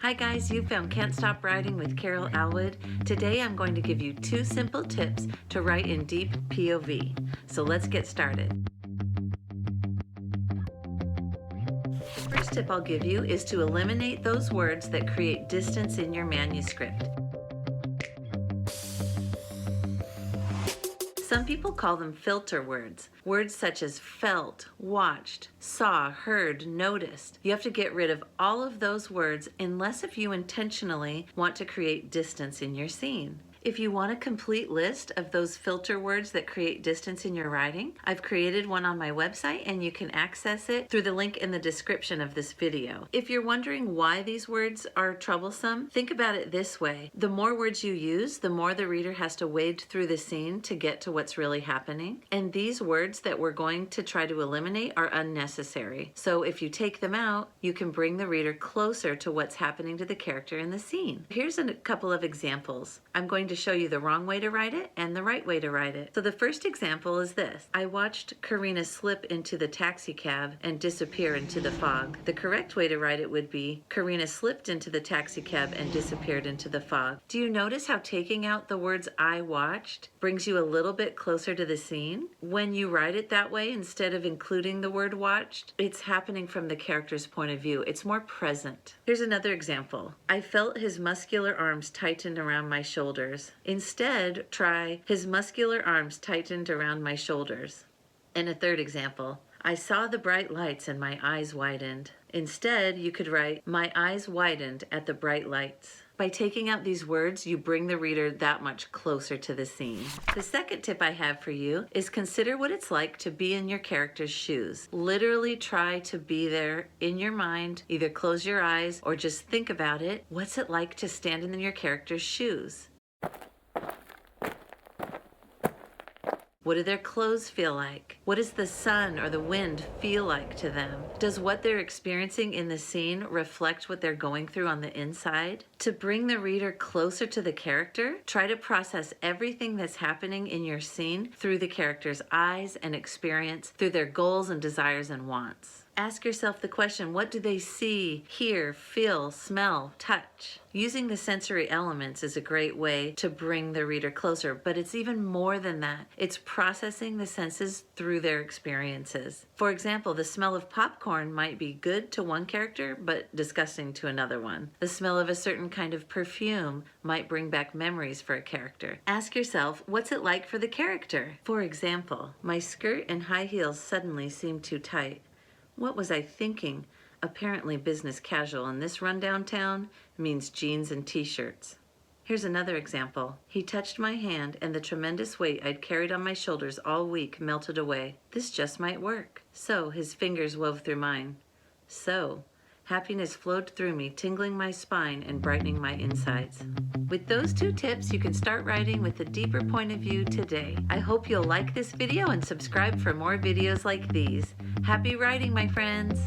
Hi guys, you found Can't Stop Writing with Carol Alwood. Today I'm going to give you 2 simple tips to write in deep POV. So let's get started. The first tip I'll give you is to eliminate those words that create distance in your manuscript. Some people call them filter words. Words such as felt, watched, saw, heard, noticed. You have to get rid of all of those words unless if you intentionally want to create distance in your scene. If you want a complete list of those filter words that create distance in your writing, I've created one on my website and you can access it through the link in the description of this video. If you're wondering why these words are troublesome, think about it this way. The more words you use, the more the reader has to wade through the scene to get to what's really happening. And these words that we're going to try to eliminate are unnecessary. So if you take them out, you can bring the reader closer to what's happening to the character in the scene. Here's a couple of examples. I'm going to show you the wrong way to write it and the right way to write it. So the first example is this. I watched Karina slip into the taxi cab and disappear into the fog. The correct way to write it would be Karina slipped into the taxi cab and disappeared into the fog. Do you notice how taking out the words I watched brings you a little bit closer to the scene? When you write it that way, instead of including the word watched, it's happening from the character's point of view. It's more present. Here's another example. I felt his muscular arms tighten around my shoulders. Instead, try his muscular arms tightened around my shoulders. And a third example. I saw the bright lights and my eyes widened. Instead, you could write, my eyes widened at the bright lights. By taking out these words, you bring the reader that much closer to the scene. The second tip I have for you is consider what it's like to be in your character's shoes. Literally try to be there in your mind, either close your eyes or just think about it. What's it like to stand in your character's shoes? What do their clothes feel like? What does the sun or the wind feel like to them? Does what they're experiencing in the scene reflect what they're going through on the inside? To bring the reader closer to the character, try to process everything that's happening in your scene through the character's eyes and experience, through their goals and desires and wants. Ask yourself the question, what do they see, hear, feel, smell, touch? Using the sensory elements is a great way to bring the reader closer, but it's even more than that. It's processing the senses through their experiences. For example, the smell of popcorn might be good to one character, but disgusting to another one. The smell of a certain kind of perfume might bring back memories for a character. Ask yourself, what's it like for the character? For example, my skirt and high heels suddenly seemed too tight. What was I thinking? Apparently business casual in this rundown town means jeans and t-shirts. Here's another example. He touched my hand and the tremendous weight I'd carried on my shoulders all week melted away. This just might work. So his fingers wove through mine. So happiness flowed through me, tingling my spine and brightening my insides. With those 2 tips, you can start writing with a deeper point of view today. I hope you'll like this video and subscribe for more videos like these. Happy writing, my friends!